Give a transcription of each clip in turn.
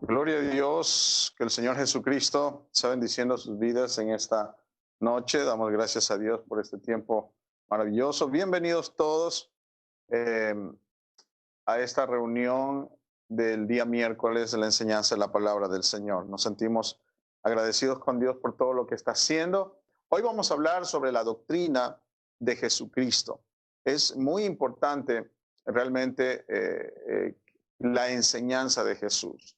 Gloria a Dios, que el Señor Jesucristo sea bendiciendo sus vidas en esta noche. Damos gracias a Dios por este tiempo maravilloso. Bienvenidos todos eh, a esta reunión del día miércoles de la enseñanza de la palabra del Señor. Nos sentimos agradecidos con Dios por todo lo que está haciendo. Hoy vamos a hablar sobre la doctrina de Jesucristo. Es muy importante realmente la enseñanza de Jesús.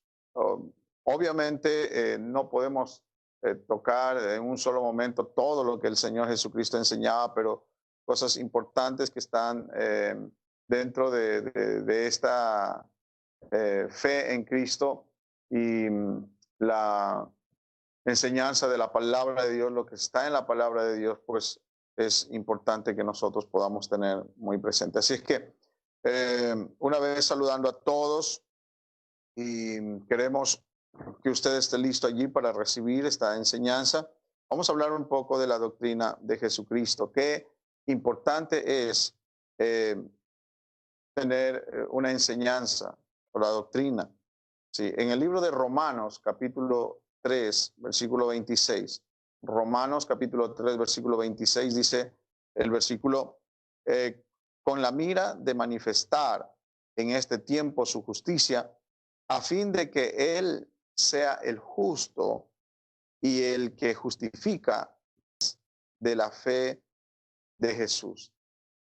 Obviamente no podemos tocar en un solo momento todo lo que el Señor Jesucristo enseñaba, pero cosas importantes que están dentro de esta fe en Cristo y la enseñanza de la palabra de Dios, lo que está en la palabra de Dios, pues es importante que nosotros podamos tener muy presente. Así es que una vez saludando a todos y queremos que usted esté listo allí para recibir esta enseñanza. Vamos a hablar un poco de la doctrina de Jesucristo. Qué importante es tener una enseñanza o la doctrina. Sí, en el libro de Romanos, capítulo 3, versículo 26. Romanos, capítulo 3, versículo 26, dice el versículo, con la mira de manifestar en este tiempo su justicia, a fin de que Él sea el justo y el que justifica de la fe de Jesús,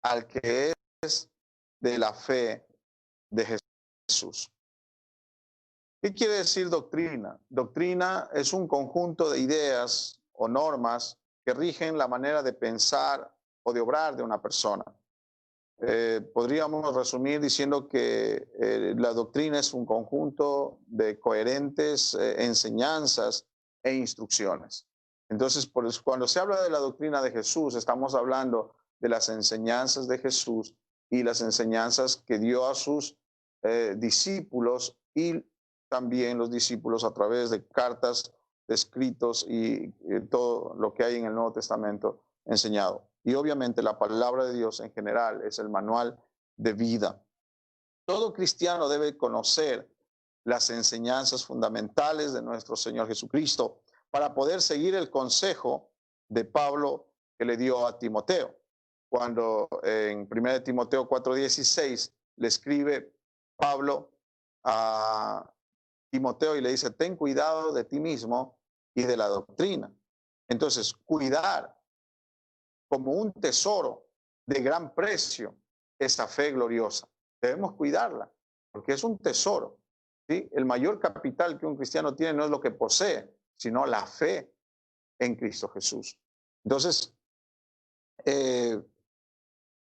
al que es de la fe de Jesús. ¿Qué quiere decir doctrina? Doctrina es un conjunto de ideas o normas que rigen la manera de pensar o de obrar de una persona. Podríamos resumir diciendo que la doctrina es un conjunto de coherentes enseñanzas e instrucciones. Entonces, por eso, cuando se habla de la doctrina de Jesús, estamos hablando de las enseñanzas de Jesús y las enseñanzas que dio a sus discípulos y también los discípulos a través de cartas, de escritos y todo lo que hay en el Nuevo Testamento enseñado. Y obviamente la palabra de Dios en general es el manual de vida. Todo cristiano debe conocer las enseñanzas fundamentales de nuestro Señor Jesucristo para poder seguir el consejo de Pablo que le dio a Timoteo. Cuando en 1 Timoteo 4:16 le escribe Pablo a Timoteo y le dice, ten cuidado de ti mismo y de la doctrina. Entonces, cuidar como un tesoro de gran precio esa fe gloriosa. Debemos cuidarla, porque es un tesoro. ¿Sí? El mayor capital que un cristiano tiene no es lo que posee, sino la fe en Cristo Jesús. Entonces,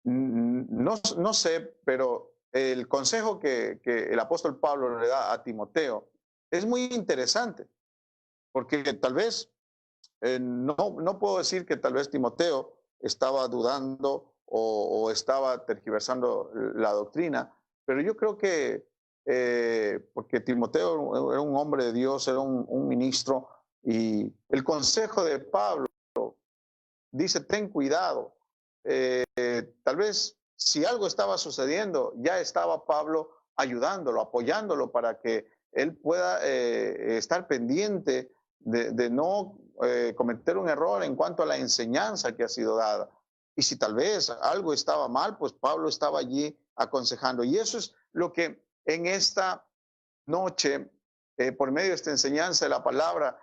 no sé, pero el consejo que el apóstol Pablo le da a Timoteo es muy interesante, porque tal vez, no puedo decir que tal vez Timoteo estaba dudando o estaba tergiversando la doctrina, pero yo creo que, porque Timoteo era un hombre de Dios, era un ministro, y el consejo de Pablo dice, ten cuidado. Tal vez si algo estaba sucediendo, ya estaba Pablo ayudándolo, apoyándolo para que él pueda estar pendiente de no cometer un error en cuanto a la enseñanza que ha sido dada. Y si tal vez algo estaba mal, pues Pablo estaba allí aconsejando. Y eso es lo que en esta noche, por medio de esta enseñanza de la palabra,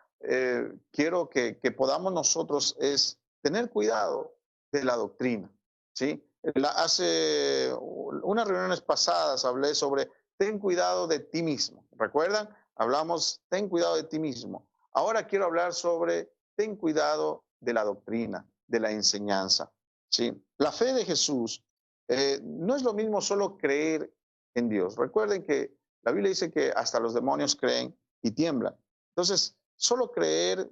quiero que podamos nosotros es tener cuidado de la doctrina. ¿Sí? Hace unas reuniones pasadas hablé sobre ten cuidado de ti mismo. ¿Recuerdan? Hablamos, ten cuidado de ti mismo. Ahora quiero hablar sobre ten cuidado de la doctrina, de la enseñanza. ¿Sí? La fe de Jesús no es lo mismo solo creer en Dios. Recuerden que la Biblia dice que hasta los demonios creen y tiemblan. Entonces, solo creer,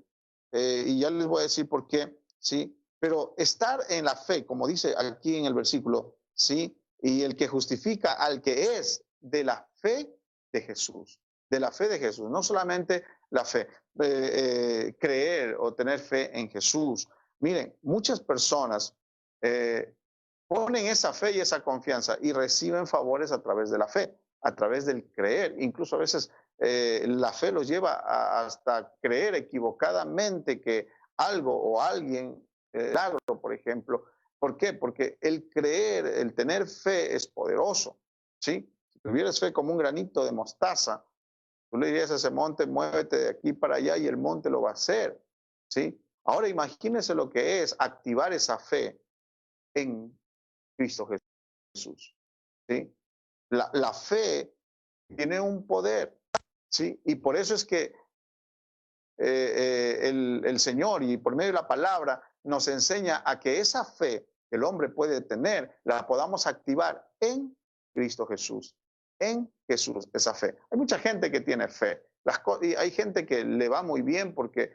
y ya les voy a decir por qué, ¿sí? Pero estar en la fe, como dice aquí en el versículo, ¿sí? Y el que justifica al que es de la fe de Jesús, de la fe de Jesús, no solamente la fe, creer o tener fe en Jesús. Miren, muchas personas ponen esa fe y esa confianza y reciben favores a través de la fe, a través del creer. Incluso a veces la fe los lleva hasta creer equivocadamente que algo o alguien, milagro, por ejemplo. ¿Por qué? Porque el creer, el tener fe es poderoso, ¿sí? Si tuvieras fe como un granito de mostaza, tú le dirías a ese monte, muévete de aquí para allá y el monte lo va a hacer, ¿sí? Ahora imagínese lo que es activar esa fe en Cristo Jesús, ¿sí? La fe tiene un poder, ¿sí? Y por eso es que el Señor y por medio de la palabra nos enseña a que esa fe que el hombre puede tener, la podamos activar en Cristo Jesús, en Jesús, esa fe. Hay mucha gente que tiene fe, y hay gente que le va muy bien porque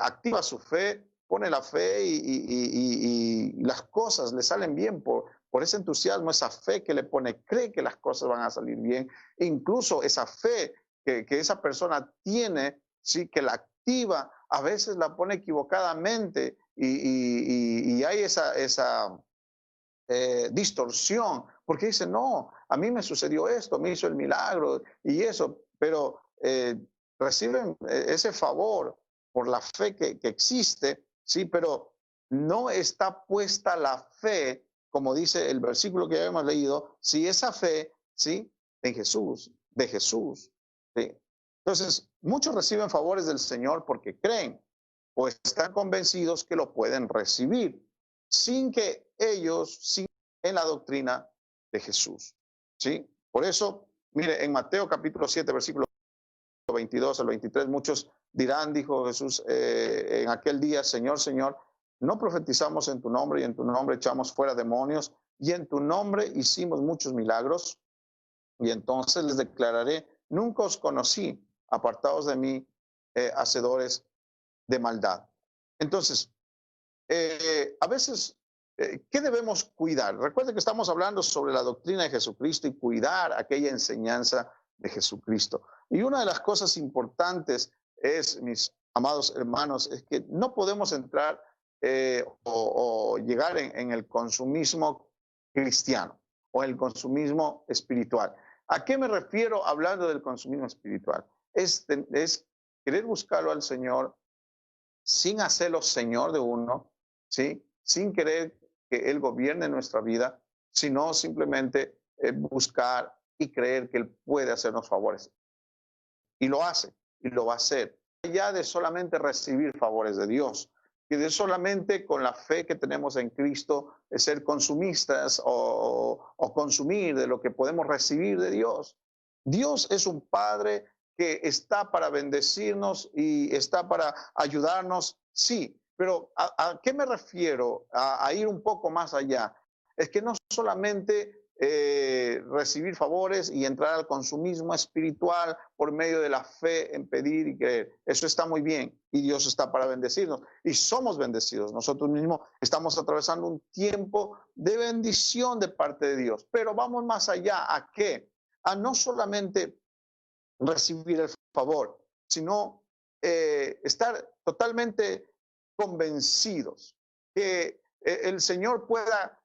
activa su fe, pone la fe y las cosas le salen bien por ese entusiasmo, esa fe que le pone, cree que las cosas van a salir bien, incluso esa fe que esa persona tiene, sí, que la activa, a veces la pone equivocadamente y hay esa distorsión, porque dice, no, a mí me sucedió esto, me hizo el milagro y eso, pero reciben ese favor por la fe que existe, sí, pero no está puesta la fe, como dice el versículo que ya hemos leído, si esa fe, sí, en Jesús, de Jesús, sí. Entonces, muchos reciben favores del Señor porque creen o están convencidos que lo pueden recibir sin que ellos sigan en la doctrina de Jesús, ¿sí? Por eso, mire, en Mateo capítulo 7, versículo 22 al 23, muchos dirán, dijo Jesús, en aquel día, Señor, Señor, no profetizamos en tu nombre y en tu nombre echamos fuera demonios y en tu nombre hicimos muchos milagros. Y entonces les declararé, nunca os conocí, apartados de mí, hacedores de maldad. Entonces, a veces, ¿qué debemos cuidar? Recuerden que estamos hablando sobre la doctrina de Jesucristo y cuidar aquella enseñanza de Jesucristo. Y una de las cosas importantes es, mis amados hermanos, es que no podemos entrar o llegar en el consumismo cristiano o el consumismo espiritual. ¿A qué me refiero hablando del consumismo espiritual? Es querer buscarlo al Señor sin hacerlo Señor de uno, ¿sí? Sin querer que Él gobierne nuestra vida, sino simplemente buscar y creer que Él puede hacernos favores. Y lo hace, y lo va a hacer. Ya de solamente recibir favores de Dios, que de solamente con la fe que tenemos en Cristo, ser consumistas o consumir de lo que podemos recibir de Dios. Dios es un Padre que está para bendecirnos y está para ayudarnos, sí, pero ¿a qué me refiero? A ir un poco más allá. Es que no solamente recibir favores y entrar al consumismo espiritual por medio de la fe en pedir y creer. Eso está muy bien y Dios está para bendecirnos y somos bendecidos. Nosotros mismos estamos atravesando un tiempo de bendición de parte de Dios, pero vamos más allá. ¿A qué? A no solamente recibir el favor, sino estar totalmente convencidos que el Señor pueda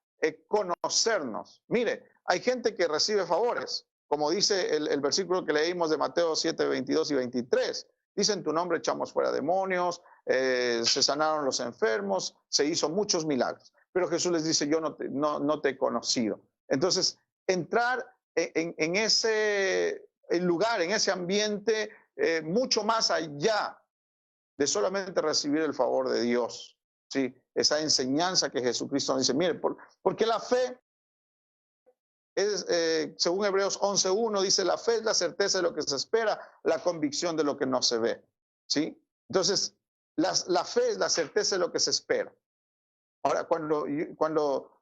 conocernos. Mire, hay gente que recibe favores, como dice el versículo que leímos de Mateo 7, 22 y 23. Dice, en tu nombre echamos fuera demonios, se sanaron los enfermos, se hizo muchos milagros. Pero Jesús les dice, yo no te he conocido. Entonces, entrar en ese lugar, en ese ambiente, mucho más allá de solamente recibir el favor de Dios, ¿sí? Esa enseñanza que Jesucristo nos dice, mire, porque la fe es, según Hebreos 11:1, dice, la fe es la certeza de lo que se espera, la convicción de lo que no se ve, ¿sí? Entonces, la fe es la certeza de lo que se espera. Ahora, cuando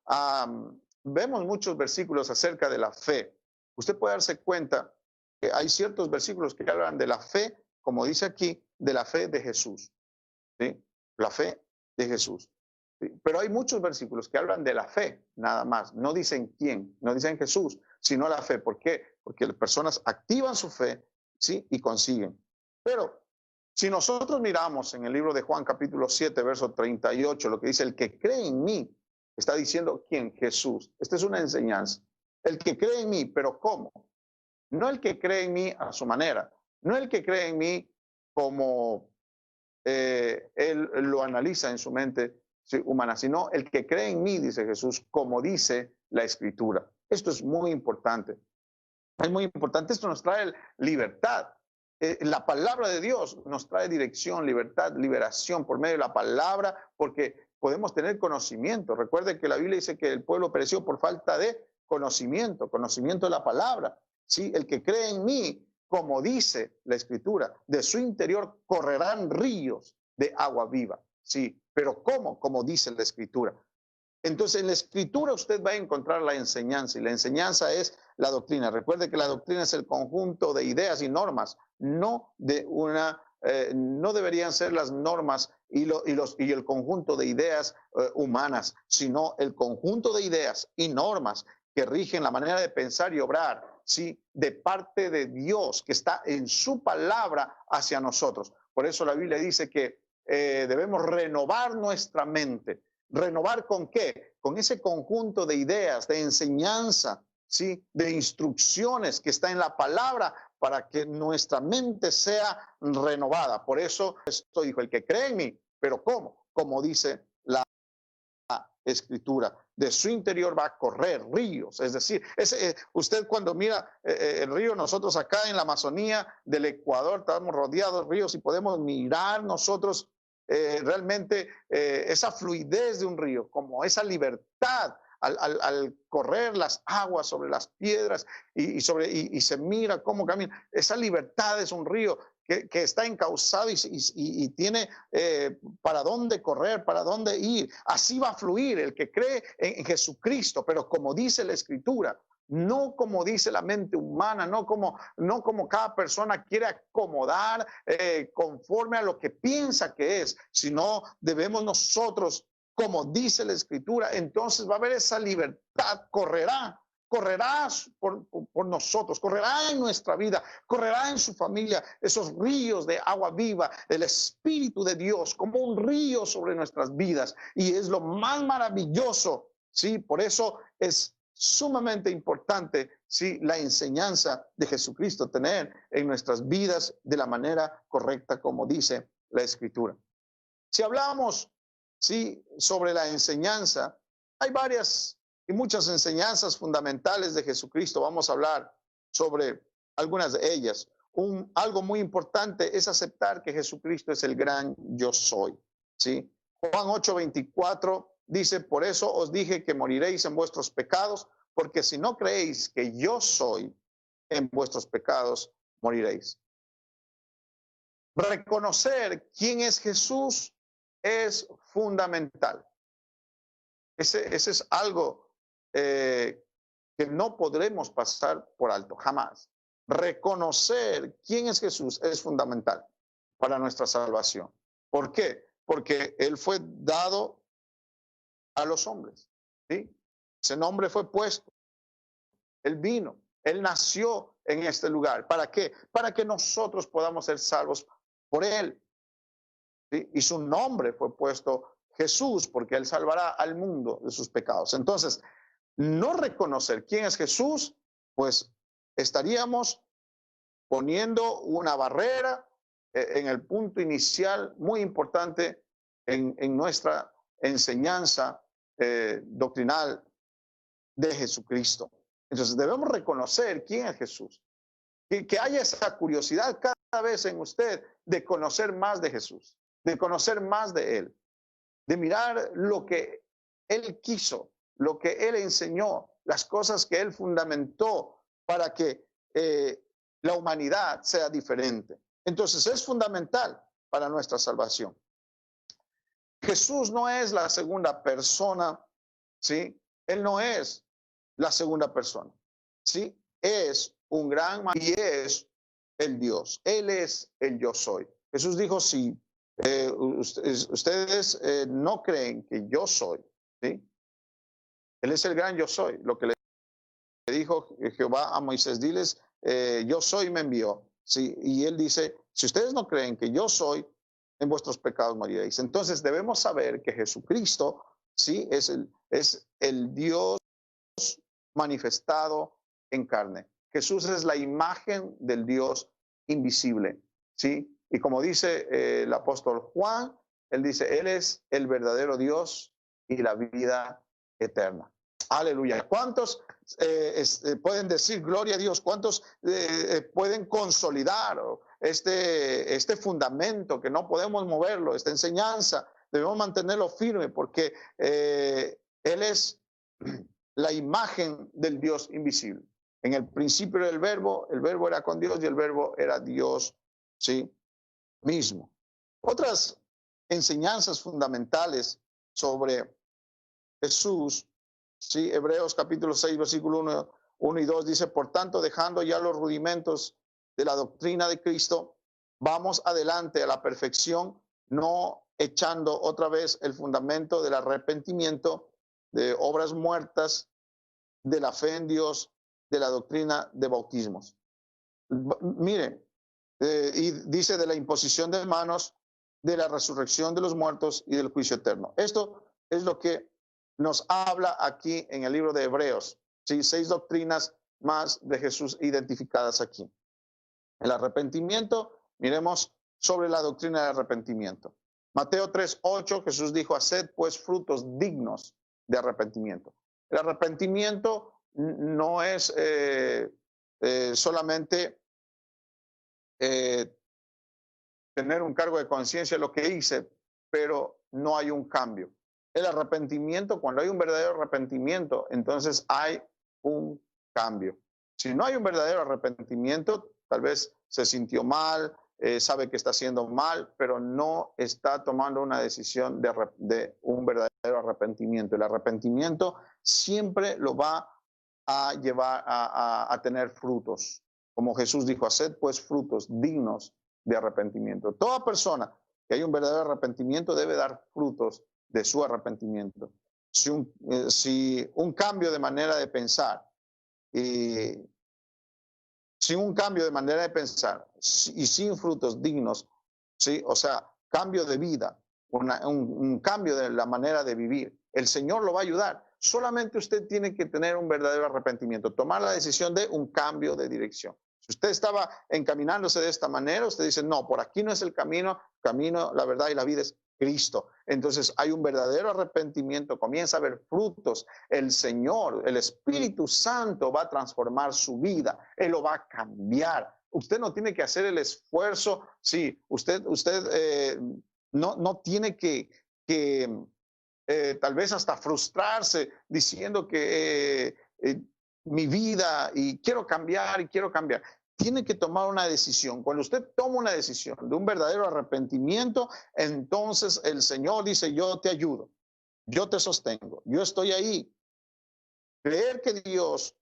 vemos muchos versículos acerca de la fe, usted puede darse cuenta que hay ciertos versículos que hablan de la fe, como dice aquí, de la fe de Jesús, ¿sí? La fe de Jesús. ¿Sí? Pero hay muchos versículos que hablan de la fe, nada más. No dicen quién, no dicen Jesús, sino la fe. ¿Por qué? Porque las personas activan su fe, ¿sí? Y consiguen. Pero si nosotros miramos en el libro de Juan capítulo 7, verso 38, lo que dice, el que cree en mí, está diciendo ¿quién? Jesús. Esta es una enseñanza. El que cree en mí, pero ¿cómo? No el que cree en mí a su manera, No el que cree en mí como él lo analiza en su mente humana, sino el que cree en mí, dice Jesús, como dice la Escritura. Esto es muy importante. Es muy importante. Esto nos trae libertad. La palabra de Dios nos trae dirección, libertad, liberación por medio de la palabra, porque podemos tener conocimiento. Recuerde que la Biblia dice que el pueblo pereció por falta de conocimiento, conocimiento de la palabra. ¿Sí? El que cree en mí, como dice la Escritura, de su interior correrán ríos de agua viva. Sí, pero ¿cómo? Como dice la Escritura. Entonces, en la Escritura usted va a encontrar la enseñanza, y la enseñanza es la doctrina. Recuerde que la doctrina es el conjunto de ideas y normas, no de no deberían ser las normas y el conjunto de ideas humanas, sino el conjunto de ideas y normas que rigen la manera de pensar y obrar, ¿sí? De parte de Dios, que está en su palabra hacia nosotros. Por eso la Biblia dice que debemos renovar nuestra mente. ¿Renovar con qué? Con ese conjunto de ideas, de enseñanza, ¿sí? De instrucciones que está en la palabra para que nuestra mente sea renovada. Por eso esto dijo, el que cree en mí, pero ¿cómo? Como dice la Escritura, de su interior va a correr ríos. Es decir, usted cuando mira el río, nosotros acá en la Amazonía del Ecuador estamos rodeados de ríos y podemos mirar nosotros realmente esa fluidez de un río, como esa libertad al correr las aguas sobre las piedras y se mira cómo camina. Esa libertad es un río que está encauzado y tiene para dónde correr, para dónde ir. Así va a fluir el que cree en Jesucristo, pero como dice la Escritura, no como dice la mente humana, no como cada persona quiere acomodar conforme a lo que piensa que es, sino debemos nosotros, como dice la Escritura, entonces va a haber esa libertad, correrá por nosotros, correrá en nuestra vida, correrá en su familia, esos ríos de agua viva, el Espíritu de Dios, como un río sobre nuestras vidas. Y es lo más maravilloso, ¿sí? Por eso es sumamente importante, ¿sí? La enseñanza de Jesucristo, tener en nuestras vidas de la manera correcta, como dice la Escritura. Si hablamos, ¿sí? Sobre la enseñanza, hay varias y muchas enseñanzas fundamentales de Jesucristo. Vamos a hablar sobre algunas de ellas. Algo muy importante es aceptar que Jesucristo es el gran yo soy, ¿sí? Juan 8:24 dice, por eso os dije que moriréis en vuestros pecados, porque si no creéis que yo soy, en vuestros pecados moriréis. Reconocer quién es Jesús es fundamental. Ese es algo que no podremos pasar por alto, jamás. Reconocer quién es Jesús es fundamental para nuestra salvación. ¿Por qué? Porque Él fue dado a los hombres, ¿sí? Ese nombre fue puesto. Él vino, Él nació en este lugar. ¿Para qué? Para que nosotros podamos ser salvos por Él. ¿Sí? Y su nombre fue puesto Jesús, porque Él salvará al mundo de sus pecados. Entonces, no reconocer quién es Jesús, pues estaríamos poniendo una barrera en el punto inicial muy importante en nuestra enseñanza doctrinal de Jesucristo. Entonces debemos reconocer quién es Jesús, que haya esa curiosidad cada vez en usted de conocer más de Jesús, de conocer más de Él, de mirar lo que Él quiso, lo que Él enseñó, las cosas que Él fundamentó para que la humanidad sea diferente. Entonces es fundamental para nuestra salvación. Jesús no es la segunda persona, ¿sí? Él no es la segunda persona, ¿sí? Es un gran y es el Dios. Él es el yo soy. Jesús dijo, si ustedes no creen que yo soy, ¿sí? Él es el gran yo soy. Lo que le dijo Jehová a Moisés, diles, yo soy me envió. ¿Sí? Y él dice, si ustedes no creen que yo soy, en vuestros pecados moriréis. Entonces debemos saber que Jesucristo, ¿sí? Es el Dios manifestado en carne. Jesús es la imagen del Dios invisible, ¿sí? Y como dice el apóstol Juan, él dice, Él es el verdadero Dios y la vida eterna. Aleluya. ¿Cuántos pueden decir gloria a Dios? ¿Cuántos pueden consolidar este fundamento que no podemos moverlo, esta enseñanza? Debemos mantenerlo firme porque Él es la imagen del Dios invisible. En el principio era el verbo era con Dios y el verbo era Dios, ¿sí? Mismo. Otras enseñanzas fundamentales sobre Jesús, ¿sí? Hebreos capítulo 6, versículo 1 y 2 dice, por tanto, dejando ya los rudimentos de la doctrina de Cristo, vamos adelante a la perfección, no echando otra vez el fundamento del arrepentimiento, de obras muertas, de la fe en Dios, de la doctrina de bautismos. Mire, y dice de la imposición de manos, de la resurrección de los muertos y del juicio eterno. Esto es lo que nos habla aquí en el libro de Hebreos, ¿sí? 6 doctrinas más de Jesús identificadas aquí. El arrepentimiento, miremos sobre la doctrina del arrepentimiento. Mateo 3:8, Jesús dijo, haced pues frutos dignos de arrepentimiento. El arrepentimiento no es solamente tener un cargo de conciencia de lo que hice, pero no hay un cambio. El arrepentimiento, cuando hay un verdadero arrepentimiento, entonces hay un cambio. Si no hay un verdadero arrepentimiento, tal vez se sintió mal, sabe que está haciendo mal, pero no está tomando una decisión de un verdadero arrepentimiento. El arrepentimiento siempre lo va a llevar a tener frutos. Como Jesús dijo, haced pues frutos dignos de arrepentimiento. Toda persona que hay un verdadero arrepentimiento debe dar frutos de su arrepentimiento. Si un cambio de manera de pensar, sin un cambio de manera de pensar y sin frutos dignos, ¿sí? O sea, cambio de vida, un cambio de la manera de vivir, el Señor lo va a ayudar. Solamente usted tiene que tener un verdadero arrepentimiento, tomar la decisión de un cambio de dirección. Si usted estaba encaminándose de esta manera, usted dice, no, por aquí no es el camino, la verdad y la vida es Cristo. Entonces hay un verdadero arrepentimiento, comienza a haber frutos. El Señor, el Espíritu Santo va a transformar su vida, Él lo va a cambiar. Usted no tiene que hacer el esfuerzo, sí, usted no tiene que tal vez hasta frustrarse diciendo que mi vida y quiero cambiar. Tiene que tomar una decisión. Cuando usted toma una decisión de un verdadero arrepentimiento, entonces el Señor dice, yo te ayudo, yo te sostengo, yo estoy ahí. Creer que Dios,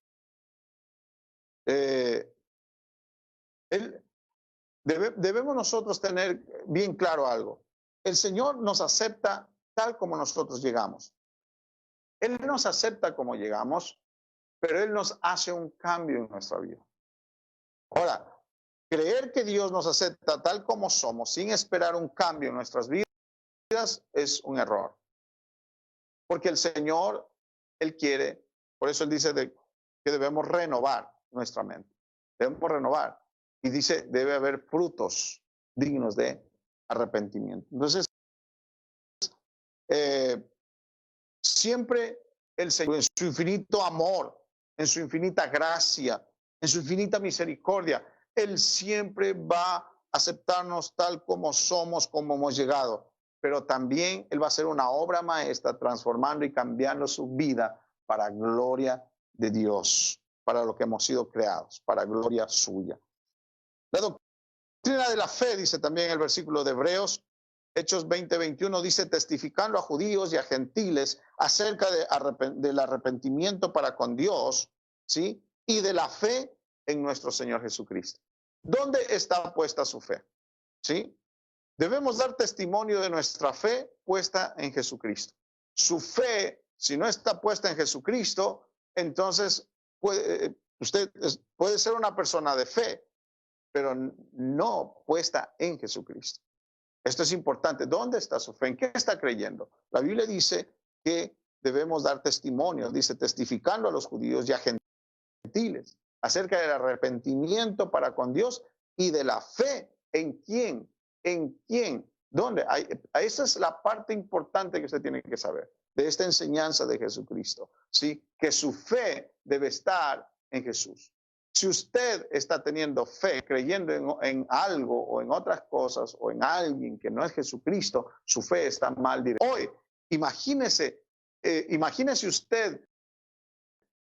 debemos nosotros tener bien claro algo. El Señor nos acepta tal como nosotros llegamos. Él nos acepta como llegamos, pero Él nos hace un cambio en nuestra vida. Ahora, creer que Dios nos acepta tal como somos, sin esperar un cambio en nuestras vidas, es un error. Porque el Señor, Él quiere, por eso Él dice que debemos renovar nuestra mente. Debemos renovar. Y dice, debe haber frutos dignos de arrepentimiento. Entonces, siempre el Señor, en su infinito amor, en su infinita gracia, en su infinita misericordia, Él siempre va a aceptarnos tal como somos, como hemos llegado. Pero también Él va a hacer una obra maestra transformando y cambiando su vida para gloria de Dios, para lo que hemos sido creados, para gloria suya. La doctrina de la fe, dice también el versículo de Hebreos, Hechos 20:21 dice, testificando a judíos y a gentiles acerca del arrepentimiento para con Dios, ¿sí? Y de la fe en nuestro Señor Jesucristo. ¿Dónde está puesta su fe? ¿Sí? Debemos dar testimonio de nuestra fe puesta en Jesucristo. Su fe, si no está puesta en Jesucristo, entonces usted puede ser una persona de fe, pero no puesta en Jesucristo. Esto es importante. ¿Dónde está su fe? ¿En qué está creyendo? La Biblia dice que debemos dar testimonio, dice, testificando a los judíos y a gentiles acerca del arrepentimiento para con Dios y de la fe. ¿En quién? ¿En quién? ¿Dónde? Esa es la parte importante que usted tiene que saber de esta enseñanza de Jesucristo, ¿sí? Que su fe debe estar en Jesús. Si usted está teniendo fe, creyendo en algo o en otras cosas o en alguien que no es Jesucristo, su fe está mal directa. Hoy, imagínese usted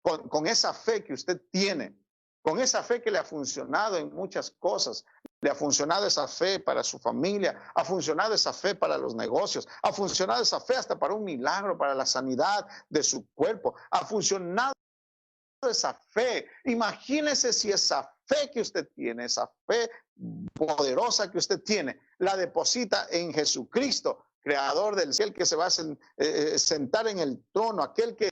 con esa fe que usted tiene, con esa fe que le ha funcionado en muchas cosas. Le ha funcionado esa fe para su familia, ha funcionado esa fe para los negocios, ha funcionado esa fe hasta para un milagro, para la sanidad de su cuerpo, ha funcionado esa fe. Imagínese si esa fe que usted tiene, esa fe poderosa que usted tiene, la deposita en Jesucristo, creador del cielo, que se va a sentar en el trono, aquel que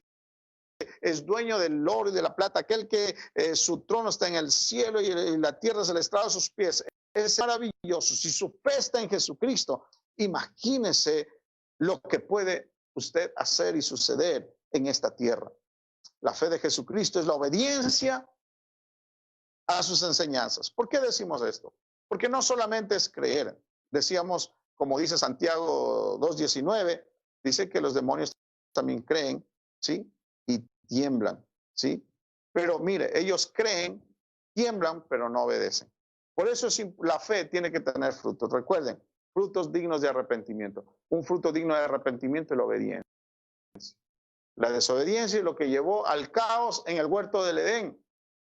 es dueño del oro y de la plata, aquel que su trono está en el cielo y la tierra es el estrado de sus pies. Es maravilloso. Si su fe está en Jesucristo, imagínese lo que puede usted hacer y suceder en esta tierra. La fe de Jesucristo es la obediencia a sus enseñanzas. ¿Por qué decimos esto? Porque no solamente es creer. Decíamos, como dice Santiago 2:19, dice que los demonios también creen, ¿sí? Y tiemblan, ¿sí? Pero mire, ellos creen, tiemblan, pero no obedecen. Por eso la fe tiene que tener frutos. Recuerden, frutos dignos de arrepentimiento. Un fruto digno de arrepentimiento es la obediencia. La desobediencia es lo que llevó al caos en el huerto del Edén.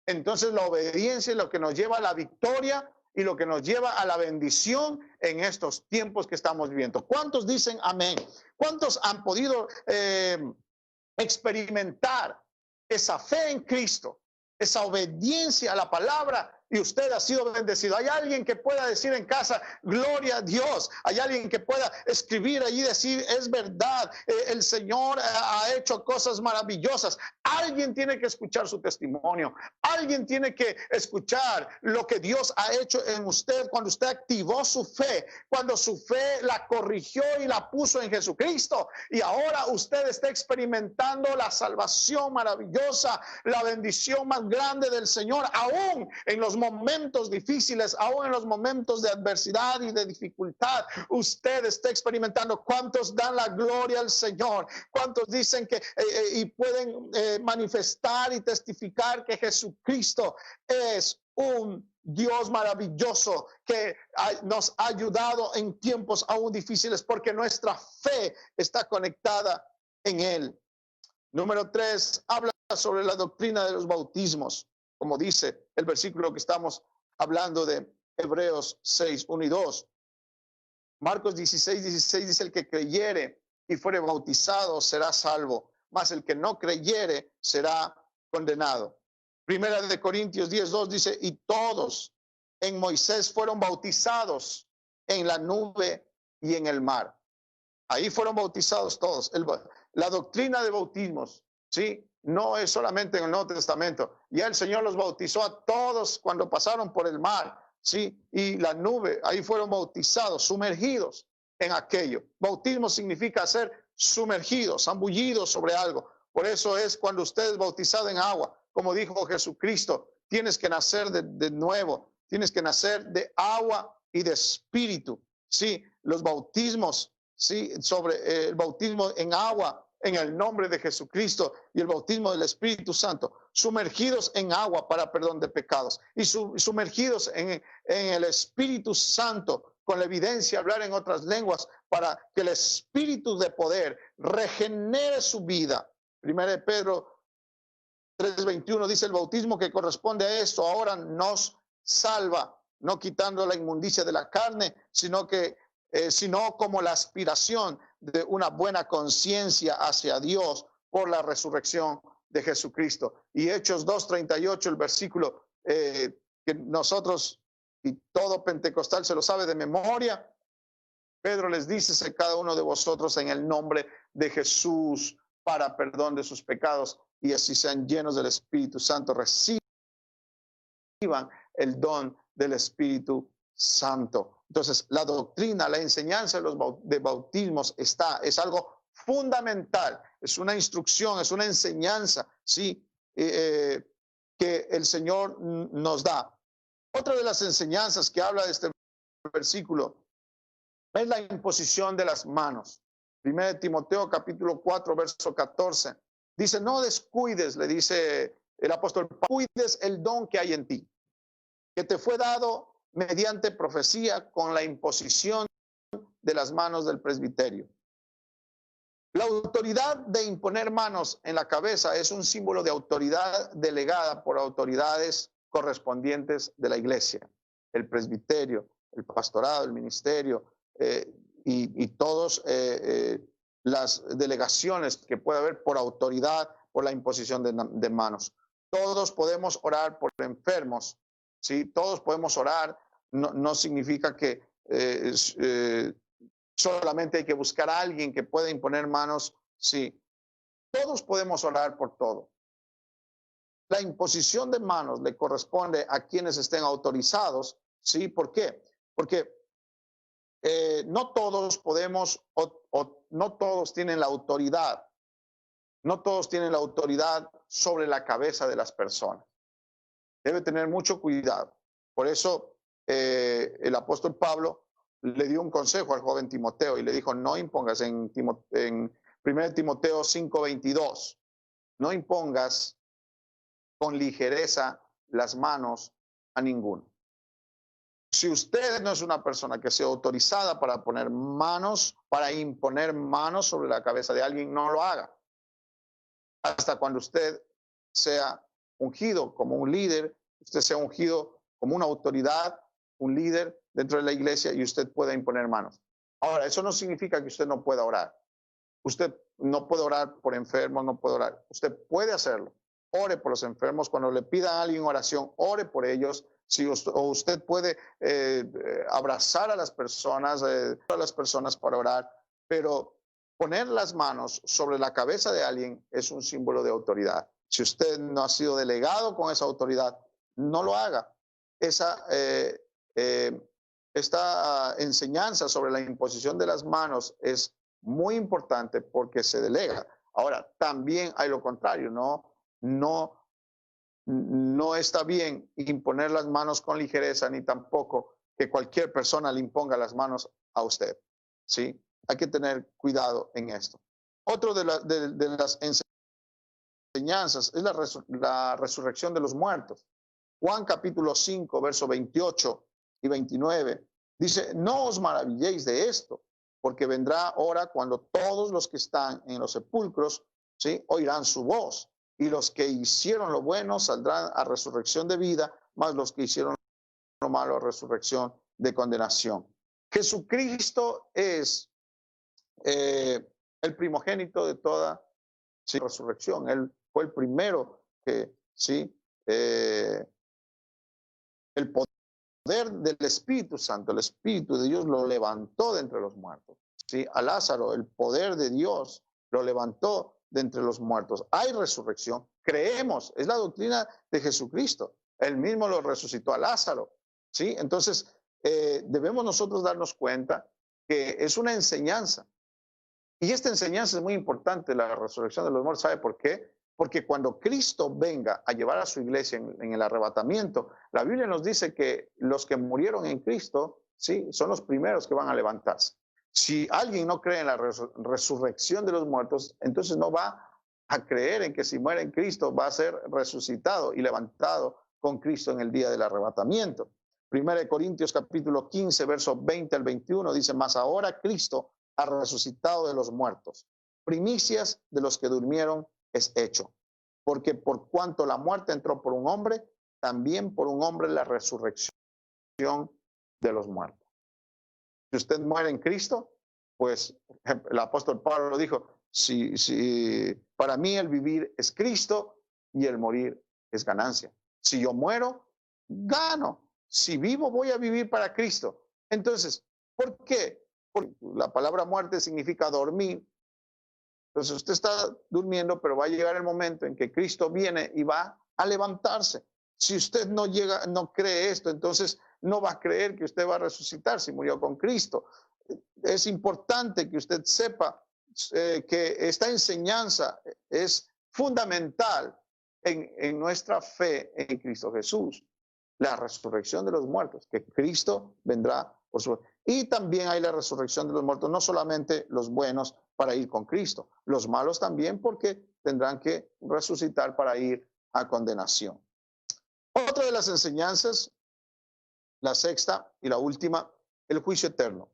Entonces la obediencia es lo que nos lleva a la victoria y lo que nos lleva a la bendición en estos tiempos que estamos viviendo. ¿Cuántos dicen amén? ¿Cuántos han podido experimentar esa fe en Cristo, esa obediencia a la palabra, y usted ha sido bendecido? Hay alguien que pueda decir en casa, gloria a Dios. Hay alguien que pueda escribir allí y decir, es verdad, el Señor ha hecho cosas maravillosas. Alguien tiene que escuchar su testimonio. Alguien tiene que escuchar lo que Dios ha hecho en usted cuando usted activó su fe, cuando su fe la corrigió y la puso en Jesucristo. Y ahora usted está experimentando la salvación maravillosa, la bendición más grande del Señor, aún en los momentos difíciles, aún en los momentos de adversidad y de dificultad. Usted está experimentando. ¿Cuántos dan la gloria al Señor? ¿Cuántos dicen que y pueden manifestar y testificar que Jesucristo es un Dios maravilloso que nos ha ayudado en tiempos aún difíciles, porque nuestra fe está conectada en Él? Número 3, habla sobre la doctrina de los bautismos, como dice el versículo que estamos hablando de Hebreos 6, 1 y 2. Marcos 16 dice, el que creyere y fuere bautizado será salvo, mas el que no creyere será condenado. Primera de Corintios 10:2 dice, y todos en Moisés fueron bautizados en la nube y en el mar. Ahí fueron bautizados todos. La doctrina de bautismos, ¿sí? No es solamente en el Nuevo Testamento. Ya el Señor los bautizó a todos cuando pasaron por el mar, ¿sí? Y la nube, ahí fueron bautizados, sumergidos en aquello. Bautismo significa ser sumergidos, zambullidos sobre algo. Por eso es cuando usted es bautizado en agua, como dijo Jesucristo, tienes que nacer de nuevo, tienes que nacer de agua y de espíritu, ¿sí? Los bautismos, ¿sí? Sobre el bautismo en agua, en el nombre de Jesucristo, y el bautismo del Espíritu Santo, sumergidos en agua para perdón de pecados y sumergidos en el Espíritu Santo, con la evidencia de hablar en otras lenguas, para que el Espíritu de poder regenere su vida. Primera de Pedro 3:21 dice, el bautismo que corresponde a esto ahora nos salva, no quitando la inmundicia de la carne, sino como la aspiración de una buena conciencia hacia Dios por la resurrección de Jesucristo. Y Hechos 2:38, el versículo que nosotros y todo pentecostal se lo sabe de memoria. Pedro les dice, cada uno de vosotros en el nombre de Jesús para perdón de sus pecados, y así sean llenos del Espíritu Santo, reciban el don del Espíritu Santo. Entonces, la doctrina, la enseñanza de bautismos es algo fundamental, es una instrucción, es una enseñanza, ¿sí? Que el Señor nos da. Otra de las enseñanzas que habla de este versículo es la imposición de las manos. 1 Timoteo capítulo 4, verso 14. Dice, no descuides, le dice el apóstol, cuides el don que hay en ti, que te fue dado mediante profecía con la imposición de las manos del presbiterio. La autoridad de imponer manos en la cabeza es un símbolo de autoridad delegada por autoridades correspondientes de la iglesia, el presbiterio, el pastorado, el ministerio y todas las delegaciones que puede haber por autoridad, por la imposición de manos. Todos podemos orar por enfermos, ¿sí? Todos podemos orar, no significa que solamente hay que buscar a alguien que pueda imponer manos. Sí, todos podemos orar por todo. La imposición de manos le corresponde a quienes estén autorizados. ¿Sí? ¿Por qué? Porque no todos podemos o no todos tienen la autoridad. No todos tienen la autoridad sobre la cabeza de las personas. Debe tener mucho cuidado. Por eso el apóstol Pablo le dio un consejo al joven Timoteo y le dijo, no impongas en 1 Timoteo 5:22, no impongas con ligereza las manos a ninguno. Si usted no es una persona que sea autorizada para poner manos, para imponer manos sobre la cabeza de alguien, no lo haga. Hasta cuando usted sea ungido como un líder, usted sea ungido como una autoridad, un líder dentro de la iglesia y usted pueda imponer manos. Ahora, eso no significa que usted no pueda orar. Usted no puede orar por enfermos, no puede orar. Usted puede hacerlo. Ore por los enfermos. Cuando le pida a alguien oración, ore por ellos. Si usted puede abrazar a las personas para orar, pero poner las manos sobre la cabeza de alguien es un símbolo de autoridad. Si usted no ha sido delegado con esa autoridad, no lo haga. Esta enseñanza sobre la imposición de las manos es muy importante porque se delega. Ahora, también hay lo contrario, no está bien imponer las manos con ligereza, ni tampoco que cualquier persona le imponga las manos a usted. ¿Sí? Hay que tener cuidado en esto. Otro de las enseñanzas es la resurrección de los muertos. Juan capítulo 5, verso 28 y 29, dice, no os maravilléis de esto, porque vendrá hora cuando todos los que están en los sepulcros, ¿sí?, oirán su voz, y los que hicieron lo bueno saldrán a resurrección de vida, mas los que hicieron lo malo a resurrección de condenación. Jesucristo es el primogénito de toda resurrección. Él fue el primero que, ¿sí?, el poder del Espíritu Santo, el Espíritu de Dios lo levantó de entre los muertos. ¿Sí? A Lázaro, el poder de Dios lo levantó de entre los muertos. Hay resurrección, creemos, es la doctrina de Jesucristo. Él mismo lo resucitó a Lázaro. ¿Sí? Entonces, debemos nosotros darnos cuenta que es una enseñanza. Y esta enseñanza es muy importante, la resurrección de los muertos. ¿Sabe por qué? Porque cuando Cristo venga a llevar a su iglesia en el arrebatamiento, la Biblia nos dice que los que murieron en Cristo, sí, son los primeros que van a levantarse. Si alguien no cree en la resurrección de los muertos, entonces no va a creer en que si muere en Cristo va a ser resucitado y levantado con Cristo en el día del arrebatamiento. 1 Corintios capítulo 15, versos 20 al 21 dice, mas ahora Cristo ha resucitado de los muertos, primicias de los que durmieron es hecho, porque por cuanto la muerte entró por un hombre, también por un hombre la resurrección de los muertos. Si usted muere en Cristo, pues el apóstol Pablo dijo, si para mí el vivir es Cristo y el morir es ganancia. Si yo muero, gano. Si vivo, voy a vivir para Cristo. Entonces, ¿por qué? Porque la palabra muerte significa dormir. Entonces usted está durmiendo, pero va a llegar el momento en que Cristo viene y va a levantarse. Si usted no cree esto, entonces no va a creer que usted va a resucitar si murió con Cristo. Es importante que usted sepa que esta enseñanza es fundamental en nuestra fe en Cristo Jesús. la resurrección de los muertos, que Cristo vendrá por su... Y también hay la resurrección de los muertos, no solamente los buenos para ir con Cristo, los malos también porque tendrán que resucitar para ir a condenación. Otra de las enseñanzas, la sexta y la última, el juicio eterno.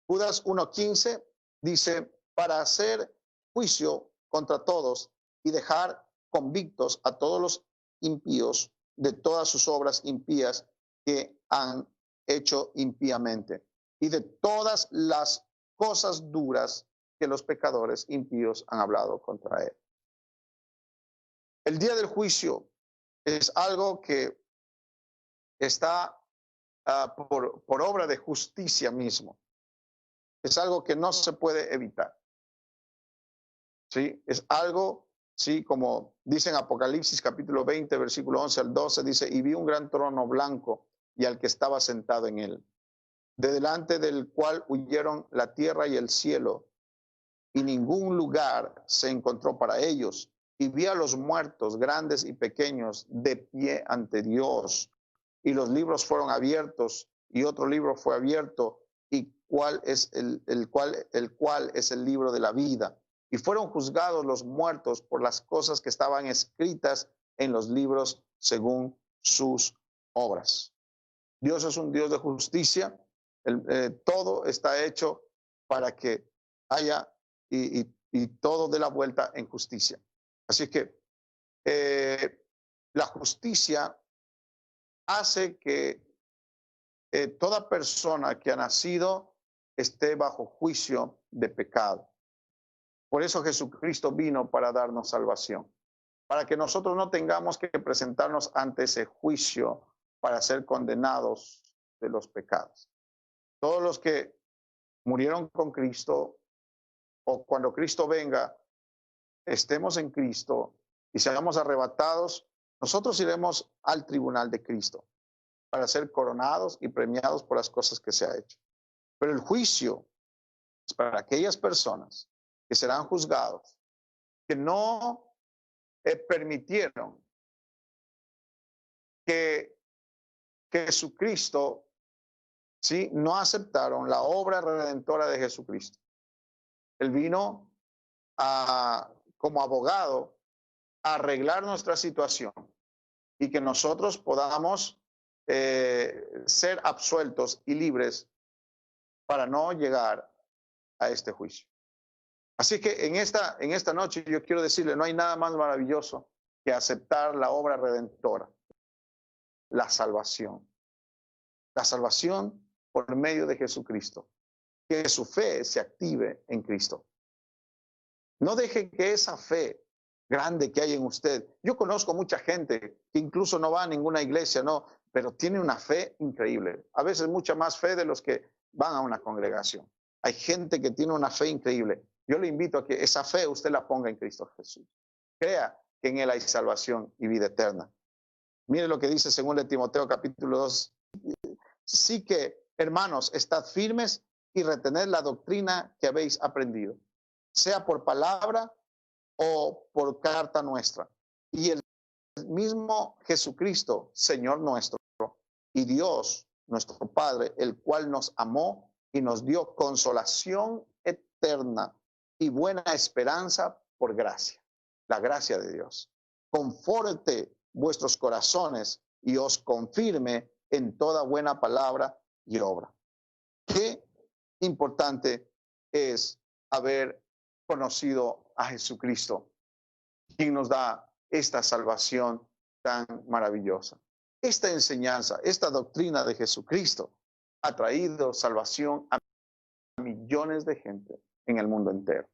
Judas 1:15 dice, para hacer juicio contra todos y dejar convictos a todos los impíos de todas sus obras impías que han hecho impíamente y de todas las cosas duras que los pecadores impíos han hablado contra él. El día del juicio es algo que está por obra de justicia mismo. Es algo que no se puede evitar. ¿Sí? Es algo, sí, como dice en Apocalipsis capítulo 20, versículo 11 al 12, dice, y vi un gran trono blanco y al que estaba sentado en él, de delante del cual huyeron la tierra y el cielo, y ningún lugar se encontró para ellos. Y vi a los muertos, grandes y pequeños, de pie ante Dios. Y los libros fueron abiertos, y otro libro fue abierto, y cuál es el cual es el libro de la vida. Y fueron juzgados los muertos por las cosas que estaban escritas en los libros según sus obras. Dios es un Dios de justicia. Todo está hecho para que haya y todo dé la vuelta en justicia. Así que la justicia hace que toda persona que ha nacido esté bajo juicio de pecado. Por eso Jesucristo vino para darnos salvación, para que nosotros no tengamos que presentarnos ante ese juicio para ser condenados de los pecados. Todos los que murieron con Cristo o cuando Cristo venga, estemos en Cristo y seamos arrebatados, nosotros iremos al tribunal de Cristo para ser coronados y premiados por las cosas que se ha hecho. Pero el juicio es para aquellas personas que serán juzgados, que no permitieron que Jesucristo, ¿sí? No aceptaron la obra redentora de Jesucristo. Él vino como abogado a arreglar nuestra situación y que nosotros podamos ser absueltos y libres para no llegar a este juicio. Así que en esta noche yo quiero decirle, no hay nada más maravilloso que aceptar la obra redentora, la salvación. La salvación por medio de Jesucristo. Que su fe se active en Cristo. No deje que esa fe grande que hay en usted. Yo conozco mucha gente que incluso no va a ninguna iglesia, no, pero tiene una fe increíble. A veces mucha más fe de los que van a una congregación. Hay gente que tiene una fe increíble. Yo le invito a que esa fe usted la ponga en Cristo Jesús. Crea que en Él hay salvación y vida eterna. Mire lo que dice 2 Timoteo capítulo 2. Sí que, hermanos, estad firmes y retened la doctrina que habéis aprendido, sea por palabra o por carta nuestra. Y el mismo Jesucristo, Señor nuestro, y Dios, nuestro Padre, el cual nos amó y nos dio consolación eterna y buena esperanza por gracia, la gracia de Dios. Conforte vuestros corazones y os confirme en toda buena palabra y obra. Qué importante es haber conocido a Jesucristo, quien nos da esta salvación tan maravillosa. Esta enseñanza, esta doctrina de Jesucristo ha traído salvación a millones de gente en el mundo entero.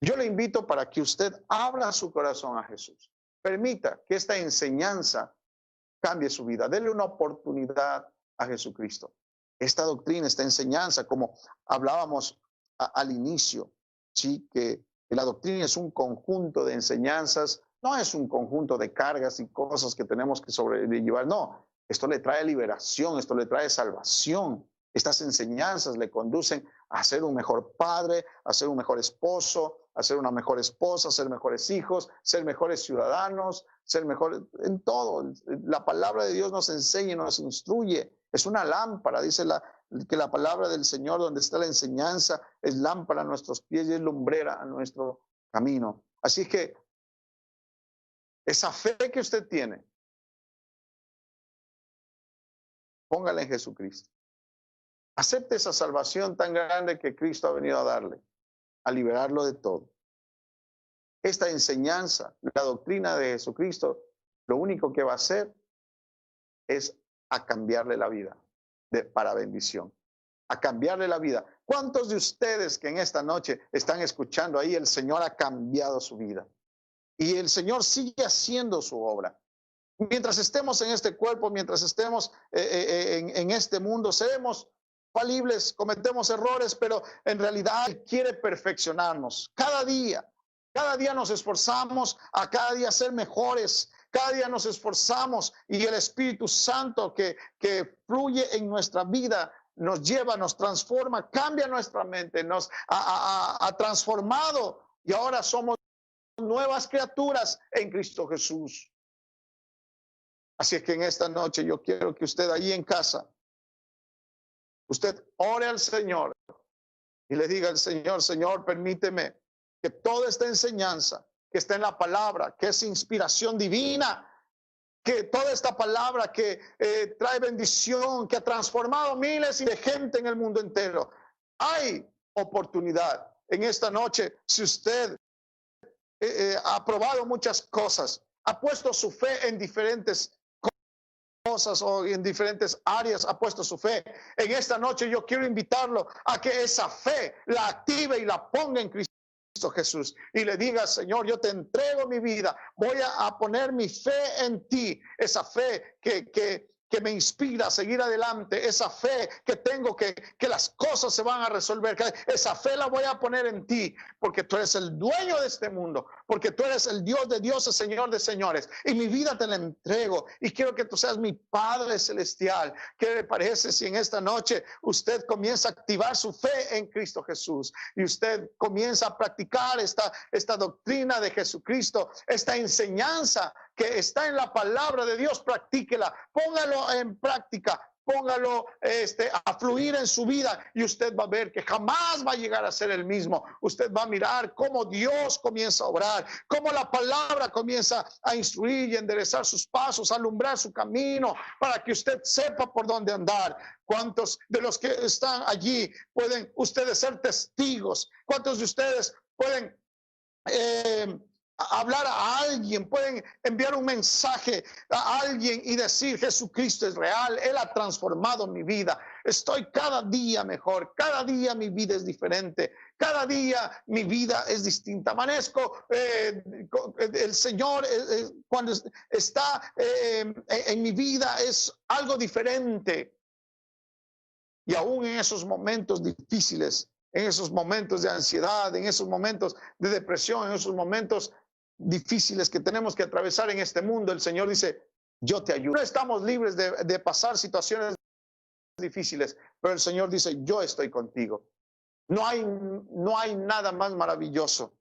Yo le invito para que usted abra su corazón a Jesús. Permita que esta enseñanza cambie su vida. Dele una oportunidad a Jesucristo. Esta doctrina, esta enseñanza, como hablábamos al inicio, sí, que la doctrina es un conjunto de enseñanzas, no es un conjunto de cargas y cosas que tenemos que sobrellevar, no. Esto le trae liberación, esto le trae salvación. Estas enseñanzas le conducen a ser un mejor padre, a ser un mejor esposo, a ser una mejor esposa, ser mejores hijos, ser mejores ciudadanos, ser mejores en todo. La palabra de Dios nos enseña y nos instruye. Es una lámpara, dice que la palabra del Señor, donde está la enseñanza, es lámpara a nuestros pies y es lumbrera a nuestro camino. Así que esa fe que usted tiene, póngala en Jesucristo. Acepte esa salvación tan grande que Cristo ha venido a darle, a liberarlo de todo. Esta enseñanza, la doctrina de Jesucristo, lo único que va a hacer es a cambiarle la vida para bendición, a cambiarle la vida. ¿Cuántos de ustedes que en esta noche están escuchando ahí, el Señor ha cambiado su vida? Y el Señor sigue haciendo su obra. Mientras estemos en este cuerpo, mientras estemos en este mundo, seremos falibles, cometemos errores, pero en realidad Él quiere perfeccionarnos cada día. Cada día nos esforzamos a cada día ser mejores. Cada día nos esforzamos y el Espíritu Santo que fluye en nuestra vida nos lleva, nos transforma, cambia nuestra mente, nos ha transformado y ahora somos nuevas criaturas en Cristo Jesús. Así es que en esta noche yo quiero que usted ahí en casa, usted ore al Señor y le diga al Señor, Señor, permíteme que toda esta enseñanza que está en la palabra, que es inspiración divina, que toda esta palabra que trae bendición, que ha transformado miles de gente en el mundo entero. Hay oportunidad en esta noche. Si usted ha probado muchas cosas, ha puesto su fe en diferentes cosas o en diferentes áreas, ha puesto su fe. En esta noche yo quiero invitarlo a que esa fe la active y la ponga en Cristo Jesús y le diga, Señor, yo te entrego mi vida, voy a poner mi fe en ti, esa fe que me inspira a seguir adelante, esa fe que tengo que las cosas se van a resolver, esa fe la voy a poner en ti, porque tú eres el dueño de este mundo, porque tú eres el Dios de dioses, Señor de señores, y mi vida te la entrego, y quiero que tú seas mi Padre Celestial. ¿Qué le parece si en esta noche usted comienza a activar su fe en Cristo Jesús, y usted comienza a practicar esta doctrina de Jesucristo, esta enseñanza que está en la palabra de Dios? Practíquela, póngalo en práctica, póngalo a fluir en su vida y usted va a ver que jamás va a llegar a ser el mismo. Usted va a mirar cómo Dios comienza a obrar, cómo la palabra comienza a instruir y enderezar sus pasos, a alumbrar su camino para que usted sepa por dónde andar. ¿Cuántos de los que están allí pueden ustedes ser testigos? ¿Cuántos de ustedes pueden hablar a alguien, pueden enviar un mensaje a alguien y decir, Jesucristo es real, Él ha transformado mi vida, estoy cada día mejor, cada día mi vida es diferente, cada día mi vida es distinta, amanezco, el Señor cuando está en mi vida es algo diferente. Y aún en esos momentos difíciles, en esos momentos de ansiedad, en esos momentos de depresión, en esos momentos difíciles que tenemos que atravesar en este mundo, el Señor dice, yo te ayudo. No estamos libres de pasar situaciones difíciles, pero el Señor dice, yo estoy contigo. No hay nada más maravilloso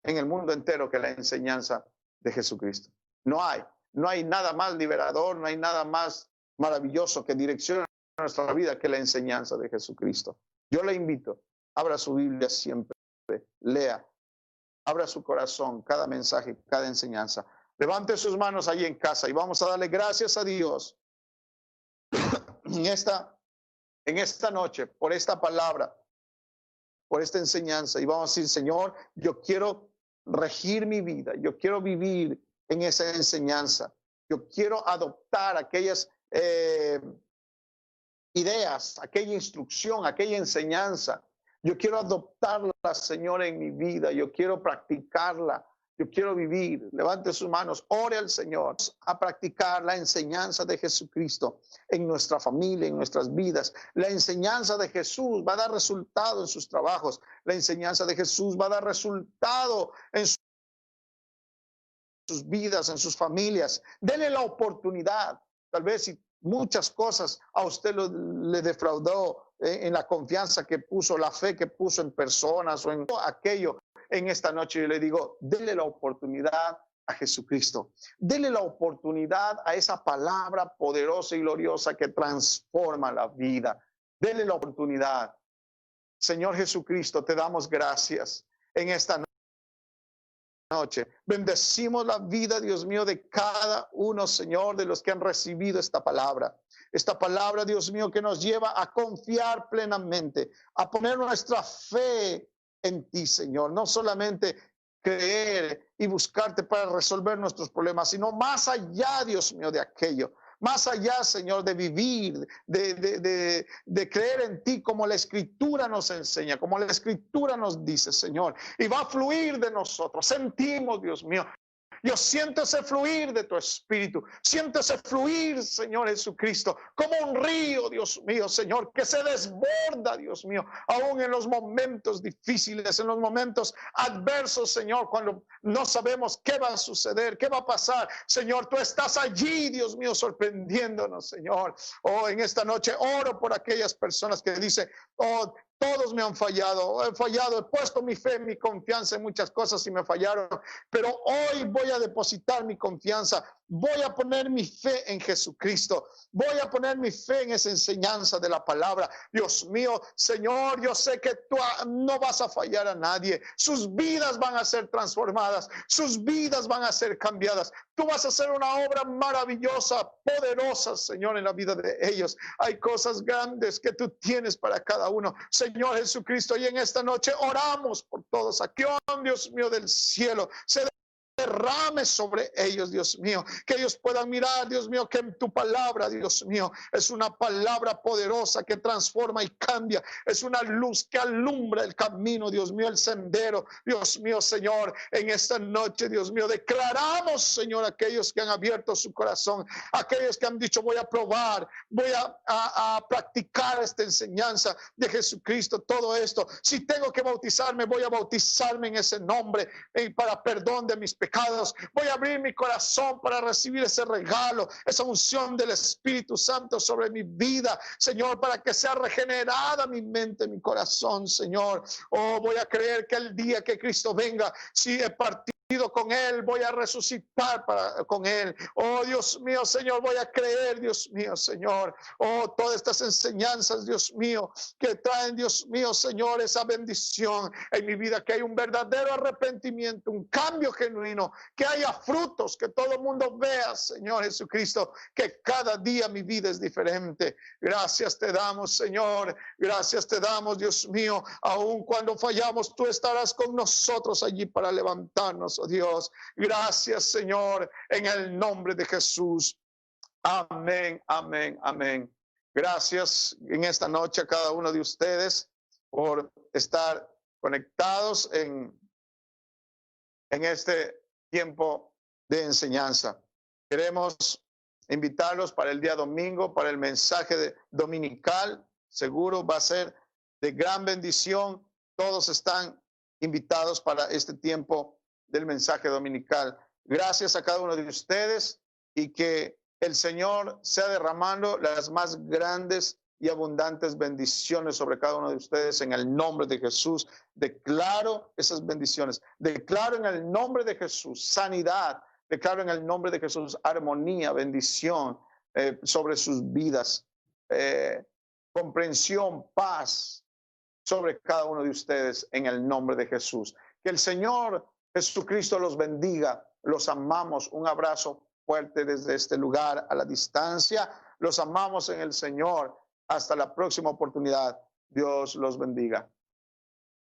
en el mundo entero que la enseñanza de Jesucristo. No hay nada más liberador, no hay nada más maravilloso que direccione nuestra vida que la enseñanza de Jesucristo. Yo le invito, abra su Biblia siempre, lea, abra su corazón, cada mensaje, cada enseñanza. Levante sus manos allí en casa y vamos a darle gracias a Dios en esta noche por esta palabra, por esta enseñanza. Y vamos a decir, Señor, yo quiero regir mi vida, yo quiero vivir en esa enseñanza. Yo quiero adoptar aquellas ideas, aquella instrucción, aquella enseñanza. Yo quiero adoptarla, Señor, en mi vida. Yo quiero practicarla. Yo quiero vivir. Levante sus manos, ore al Señor a practicar la enseñanza de Jesucristo en nuestra familia, en nuestras vidas. La enseñanza de Jesús va a dar resultado en sus trabajos. La enseñanza de Jesús va a dar resultado en sus vidas, en sus familias. Dele la oportunidad. Tal vez si muchas cosas a usted le defraudó en la confianza que puso, la fe que puso en personas o en aquello en esta noche yo le digo, dele la oportunidad a Jesucristo. Dele la oportunidad a esa palabra poderosa y gloriosa que transforma la vida. Dele la oportunidad. Señor Jesucristo, te damos gracias en esta noche. Bendecimos la vida, Dios mío, de cada uno, Señor, de los que han recibido esta palabra. Esta palabra, Dios mío, que nos lleva a confiar plenamente, a poner nuestra fe en ti, Señor. No solamente creer y buscarte para resolver nuestros problemas, sino más allá, Dios mío, de aquello. Más allá, Señor, de vivir, de creer en ti como la Escritura nos enseña, como la Escritura nos dice, Señor. Y va a fluir de nosotros. Sentimos, Dios mío. Yo siento ese fluir de tu espíritu. Siento ese fluir, Señor Jesucristo, como un río, Dios mío, Señor, que se desborda, Dios mío, aún en los momentos difíciles, en los momentos adversos, Señor, cuando no sabemos qué va a suceder, qué va a pasar. Señor, tú estás allí, Dios mío, sorprendiéndonos, Señor. Oh, en esta noche oro por aquellas personas que dicen, oh, todos me han fallado, he puesto mi fe, mi confianza en muchas cosas y me fallaron, pero hoy voy a depositar mi confianza, voy a poner mi fe en Jesucristo, voy a poner mi fe en esa enseñanza de la palabra. Dios mío, Señor, yo sé que tú no vas a fallar a nadie, sus vidas van a ser transformadas, sus vidas van a ser cambiadas. Tú vas a hacer una obra maravillosa, poderosa, Señor, en la vida de ellos. Hay cosas grandes que tú tienes para cada uno, Señor Jesucristo. Y en esta noche oramos por todos aquí, oh Dios mío del cielo, se derrame sobre ellos, Dios mío, que ellos puedan mirar, Dios mío, que en tu palabra, Dios mío, es una palabra poderosa que transforma y cambia, es una luz que alumbra el camino, Dios mío, el sendero, Dios mío, Señor. En esta noche, Dios mío, declaramos, Señor, aquellos que han abierto su corazón, aquellos que han dicho, voy a probar, voy a practicar esta enseñanza de Jesucristo, todo esto. Si tengo que bautizarme, voy a bautizarme en ese nombre, para perdón de mis pecados. Voy a abrir mi corazón para recibir ese regalo, esa unción del Espíritu Santo sobre mi vida, Señor, para que sea regenerada mi mente, mi corazón, Señor. Oh, voy a creer que el día que Cristo venga, si he partido con Él, voy a resucitar con Él. Oh, Dios mío, Señor, voy a creer, Dios mío, Señor. Oh, todas estas enseñanzas, Dios mío, que traen, Dios mío, Señor, esa bendición en mi vida, que hay un verdadero arrepentimiento, un cambio genuino, que haya frutos, que todo el mundo vea, Señor Jesucristo, que cada día mi vida es diferente. Gracias te damos, Señor. Gracias te damos, Dios mío. Aun cuando fallamos, tú estarás con nosotros allí para levantarnos, oh Dios. Gracias, Señor, en el nombre de Jesús. Amén, amén, amén. Gracias en esta noche a cada uno de ustedes por estar conectados en este tiempo de enseñanza. Queremos invitarlos para el día domingo, para el mensaje dominical. Seguro va a ser de gran bendición. Todos están invitados para este tiempo del mensaje dominical. Gracias a cada uno de ustedes y que el Señor sea derramando las más grandes y abundantes bendiciones sobre cada uno de ustedes en el nombre de Jesús. Declaro esas bendiciones. Declaro en el nombre de Jesús sanidad. Declaro en el nombre de Jesús armonía, bendición sobre sus vidas. Comprensión, paz sobre cada uno de ustedes en el nombre de Jesús. Que el Señor Jesucristo los bendiga. Los amamos. Un abrazo fuerte desde este lugar a la distancia. Los amamos en el Señor. Hasta la próxima oportunidad. Dios los bendiga.